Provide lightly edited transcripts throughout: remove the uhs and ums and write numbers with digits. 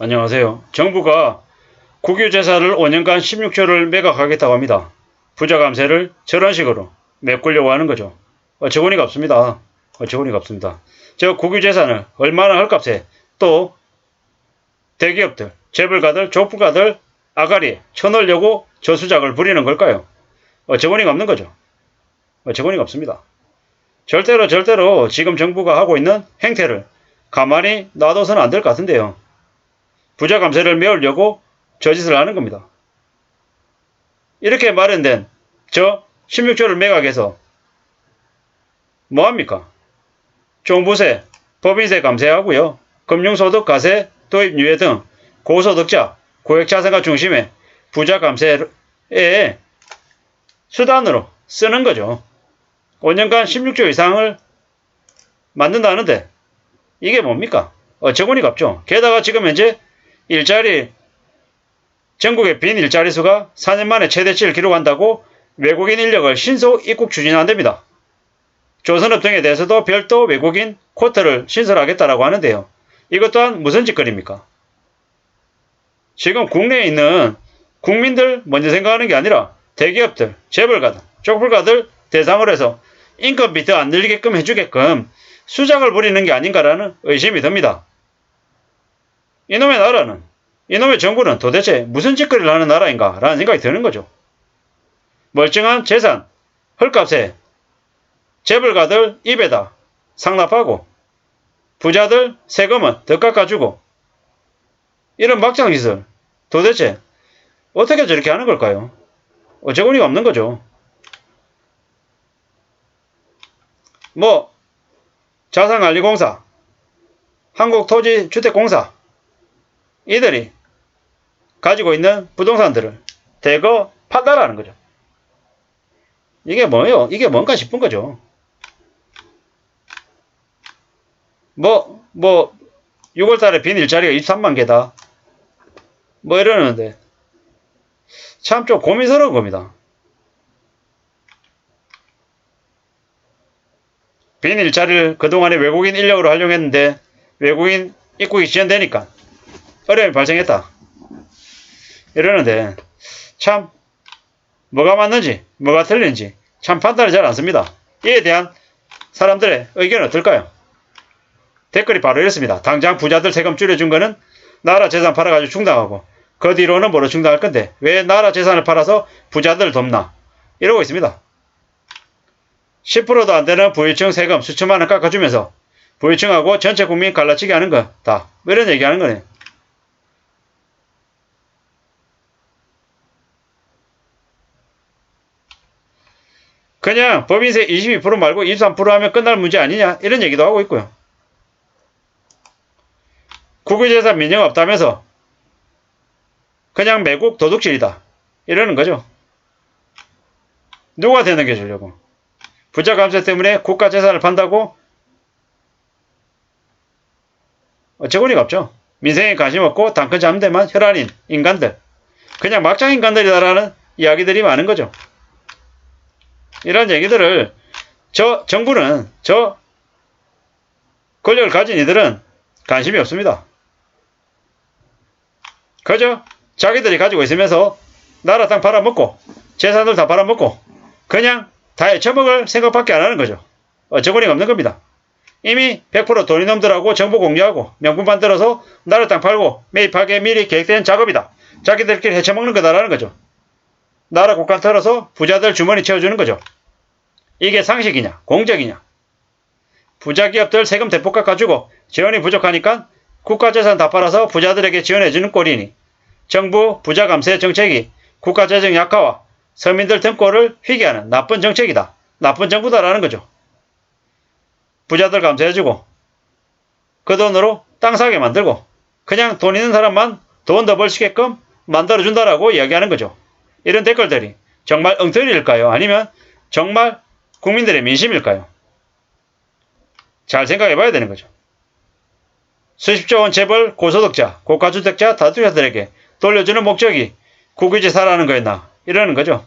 안녕하세요. 정부가 국유재산을 5년간 16조를 매각하겠다고 합니다. 부자 감세를 저런 식으로 메꾸려고 하는 거죠. 어처구니가 없습니다. 어처구니가 없습니다. 저 국유재산을 얼마나 헐값에 또 대기업들, 재벌가들, 족불가들 아가리에 쳐넣으려고 저수작을 부리는 걸까요? 어처구니가 없는 거죠. 어처구니가 없습니다. 절대로 지금 정부가 하고 있는 행태를 가만히 놔둬서는 안 될 것 같은데요. 부자 감세를 메우려고 저 짓을 하는 겁니다. 이렇게 마련된 저 16조를 매각해서 뭐합니까? 종부세, 법인세 감세하고요. 금융소득 과세, 도입 유예 등 고소득자, 고액자산가 중심의 부자 감세의 수단으로 쓰는 거죠. 5년간 16조 이상을 만든다는데 이게 뭡니까? 어처구니가 없죠. 게다가 지금 현재 전국의 빈 일자리 수가 4년 만에 최대치를 기록한다고 외국인 인력을 신속 입국 추진한답니다. 조선업 등에 대해서도 별도 외국인 쿼터를 신설하겠다라고 하는데요. 이것 또한 무슨 짓거리입니까? 지금 국내에 있는 국민들 먼저 생각하는 게 아니라 대기업들, 재벌가들, 족불가들 대상으로 해서 인건비 더 안 늘리게끔 해주게끔 수작을 부리는 게 아닌가라는 의심이 듭니다. 이놈의 나라는, 이놈의 정부는 도대체 무슨 짓거리를 하는 나라인가 라는 생각이 드는 거죠. 멀쩡한 재산, 헐값에 재벌가들 입에다 상납하고 부자들 세금은 더 깎아주고 이런 막장짓을 도대체 어떻게 저렇게 하는 걸까요? 어처구니가 없는 거죠. 자산관리공사, 한국토지주택공사 이들이 가지고 있는 부동산들을 대거 판다라는 거죠. 이게 뭐예요? 이게 뭔가 싶은 거죠. 6월달에 빈 일자리가 23만 개다. 이러는데 참 좀 고민스러운 겁니다. 빈 일자리를 그동안에 외국인 인력으로 활용했는데 외국인 입국이 지연되니까 어려움이 발생했다. 이러는데 참 뭐가 맞는지 뭐가 틀린지 참 판단이 잘 안 씁니다. 이에 대한 사람들의 의견은 어떨까요? 댓글이 바로 이렇습니다. 당장 부자들 세금 줄여준 거는 나라 재산 팔아가지고 충당하고 그 뒤로는 뭐로 충당할 건데 왜 나라 재산을 팔아서 부자들을 돕나 이러고 있습니다. 10%도 안 되는 부유층 세금 수천만 원 깎아주면서 부유층하고 전체 국민 갈라치게 하는 거다. 이런 얘기하는 거네. 그냥 법인세 22% 말고 23% 하면 끝날 문제 아니냐 이런 얘기도 하고 있고요. 국유재산 민영 없다면서 그냥 매국 도둑질이다 이러는 거죠. 누가 되넘겨 주려고. 부자 감세 때문에 국가 재산을 판다고? 어처구니가 없죠. 민생에 관심 없고 당근 잡는 데만 혈안인 인간들. 그냥 막장 인간들이다라는 이야기들이 많은 거죠. 이런 얘기들을 정부는 권력을 가진 이들은 관심이 없습니다. 그저 자기들이 가지고 있으면서 나라 땅 팔아먹고 재산들 다 팔아먹고 그냥 다 헤쳐먹을 생각밖에 안 하는 거죠. 어처구니가 없는 겁니다. 이미 100% 돈이 놈들하고 정보 공유하고 명분 만들어서 나라 땅 팔고 매입하게 미리 계획된 작업이다. 자기들끼리 헤쳐먹는 거다라는 거죠. 나라 국간 털어서 부자들 주머니 채워주는 거죠. 이게 상식이냐 공적이냐. 부자 기업들 세금 대폭 깎아주고 지원이 부족하니까 국가재산 다 팔아서 부자들에게 지원해주는 꼴이니 정부 부자 감세 정책이 국가재정 약화와 서민들 등골을 휘게 하는 나쁜 정책이다. 나쁜 정부다라는 거죠. 부자들 감세해주고 그 돈으로 땅 사게 만들고 그냥 돈 있는 사람만 돈 더 벌시게끔 만들어준다라고 이야기하는 거죠. 이런 댓글들이 정말 엉터리일까요? 아니면 정말 국민들의 민심일까요? 잘 생각해 봐야 되는 거죠. 수십조 원 재벌 고소득자, 고가주택자 다투자들에게 돌려주는 목적이 국유재산하는 거였나 이러는 거죠.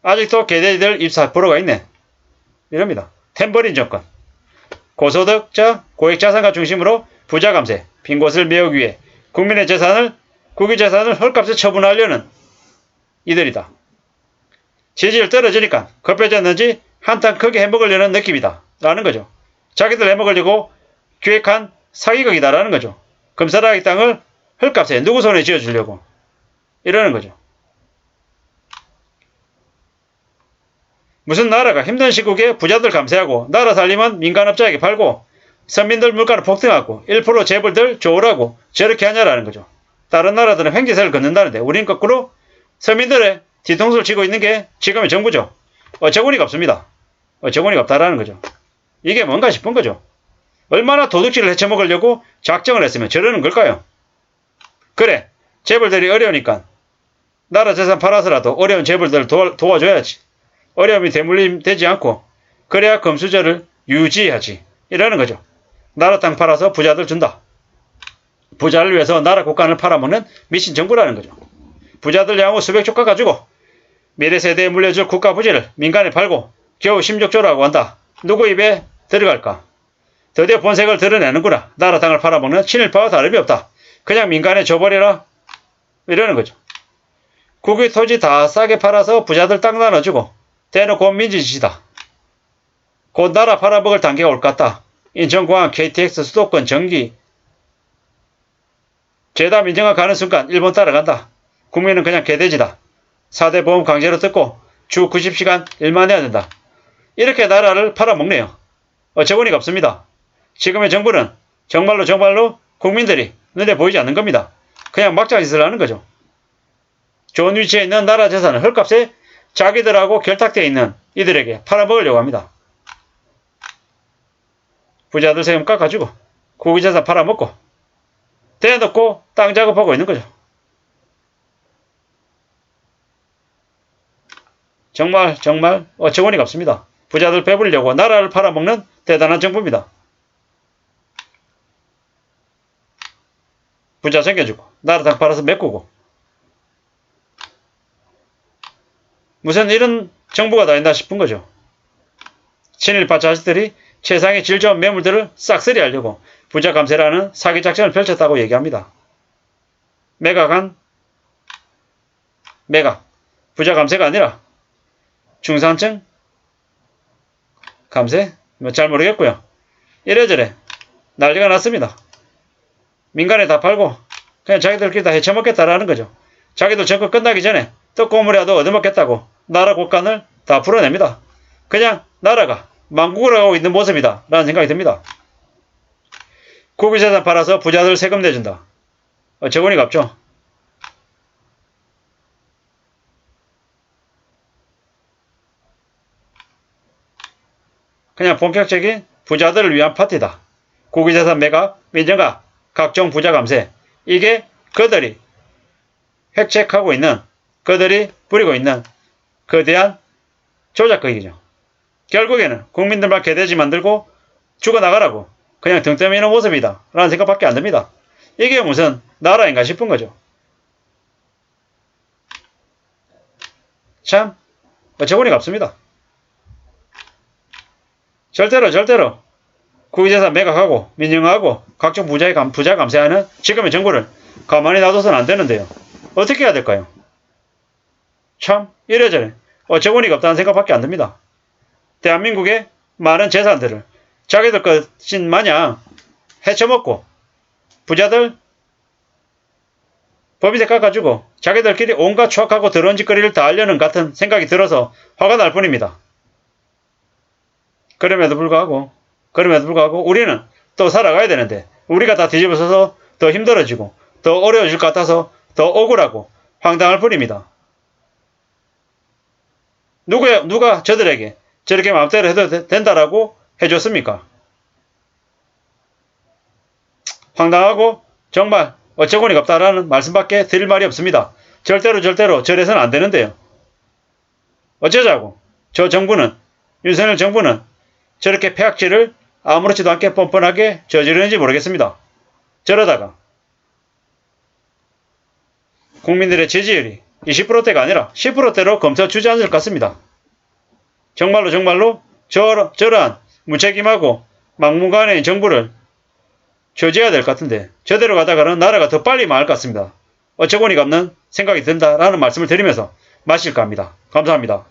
아직도 개돼지들 24%가 있네. 이럽니다. 탬버린 정권. 고소득자, 고액자산가 중심으로 부자 감세, 빈 곳을 메우기 위해 국민의 재산을, 국유 재산을 헐값에 처분하려는 이들이다. 지지율 떨어지니까 급해졌는지 한탕 크게 해먹으려는 느낌이다. 라는 거죠. 자기들 해먹으려고 기획한 사기극이다라는 거죠. 금사라기 땅을 헐값에 누구 손에 쥐어주려고 이러는 거죠. 무슨 나라가 힘든 시국에 부자들 감세하고 나라 살림은 민간업자에게 팔고 서민들 물가는 폭등하고 1% 재벌들 좋으라고 저렇게 하냐라는 거죠. 다른 나라들은 횡재세를 걷는다는데 우리는 거꾸로 서민들의 뒤통수를 쥐고 있는 게 지금의 정부죠. 어처구니가 없습니다. 어처구니가 없다라는 거죠. 이게 뭔가 싶은 거죠. 얼마나 도둑질을 해쳐먹으려고 작정을 했으면 저러는 걸까요? 그래, 재벌들이 어려우니까 나라 재산 팔아서라도 어려운 재벌들을 도와줘야지. 어려움이 대물림되지 않고 그래야 금수저를 유지해야지. 이러는 거죠. 나라 땅 팔아서 부자들 준다. 부자를 위해서 나라 국간을 팔아먹는 미친 정부라는 거죠. 부자들 향후 수백조 가가지고 미래 세대에 물려줄 국가 부지를 민간에 팔고 겨우 16조라고 한다. 누구 입에 들어갈까? 드디어 본색을 드러내는구나. 나라 땅을 팔아먹는 친일파와 다름이 없다. 그냥 민간에 줘버려라. 이러는 거죠. 국유 토지 다 싸게 팔아서 부자들 땅 나눠주고 대놓고 민주짓이다. 곧 나라 팔아먹을 단계가 올 것 같다. 인천공항, KTX, 수도권, 전기 죄다 민정화 가는 순간 일본 따라간다. 국민은 그냥 개돼지다. 4대 보험 강제로 뜯고 주 90시간 일만 해야 된다. 이렇게 나라를 팔아먹네요. 어처구니가 없습니다. 지금의 정부는 정말로 국민들이 눈에 보이지 않는 겁니다. 그냥 막장짓을 하는 거죠. 좋은 위치에 있는 나라 재산을 헐값에 자기들하고 결탁되어 있는 이들에게 팔아먹으려고 합니다. 부자들 세금 깎아주고 국유재산 팔아먹고 대놓고 땅 작업하고 있는 거죠. 정말 어처구니가 없습니다. 부자들 배부리려고 나라를 팔아먹는 대단한 정부입니다. 부자 챙겨주고 나라 땅 팔아서 메꾸고 무슨 이런 정부가 다 있나 싶은 거죠. 친일파 자식들이 세상의 질 좋은 매물들을 싹쓸이 하려고 부자 감세라는 사기 작전을 펼쳤다고 얘기합니다. 매각 부자 감세가 아니라 중산층 감세? 잘 모르겠고요. 이래저래 난리가 났습니다. 민간에 다 팔고 그냥 자기들끼리 다 헤쳐먹겠다라는 거죠. 자기들 정권 끝나기 전에 떡고물이라도 얻어먹겠다고 나라 곳간을 다 풀어냅니다. 그냥 나라가 망국을 하고 있는 모습이다 라는 생각이 듭니다. 국유재산 팔아서 부자들 세금 내준다. 어처구니가 없죠. 그냥 본격적인 부자들을 위한 파티다. 국유재산 매각, 민정화, 각종 부자 감세. 이게 그들이 획책하고 있는, 그들이 부리고 있는 거대한 조작극이죠. 결국에는 국민들만 개돼지 만들고 죽어나가라고 그냥 등 떠미는 모습이다 라는 생각밖에 안 듭니다. 이게 무슨 나라인가 싶은 거죠. 참 어처구니가 없습니다. 절대로 국유재산 매각하고 민영화하고 각종 부자 감세하는 지금의 정부를 가만히 놔둬서는 안 되는데요. 어떻게 해야 될까요? 참 이래저래 어처구니가 없다는 생각밖에 안 듭니다. 대한민국의 많은 재산들을 자기들 것인 마냥 헤쳐먹고 부자들 법인세 깎아주고 자기들끼리 온갖 추악하고 더러운 짓거리를 다 하려는 같은 생각이 들어서 화가 날 뿐입니다. 그럼에도 불구하고 우리는 또 살아가야 되는데 우리가 다 뒤집어서서 더 힘들어지고 더 어려워질 것 같아서 더 억울하고 황당할 뿐입니다. 누가 저들에게 저렇게 마음대로 해도 된다라고 해줬습니까? 황당하고 정말 어처구니가 없다라는 말씀밖에 드릴 말이 없습니다. 절대로 저래서는 안 되는데요. 어쩌자고 윤석열 정부는 저렇게 폐악질을 아무렇지도 않게 뻔뻔하게 저지르는지 모르겠습니다. 저러다가 국민들의 지지율이 20%대가 아니라 10%대로 검쳐주지 않을 것 같습니다. 정말로 저러한 무책임하고 막무가내인 정부를 조져야 될 것 같은데 저대로 가다가는 나라가 더 빨리 망할 것 같습니다. 어처구니가 없는 생각이 든다라는 말씀을 드리면서 마실까 합니다. 감사합니다.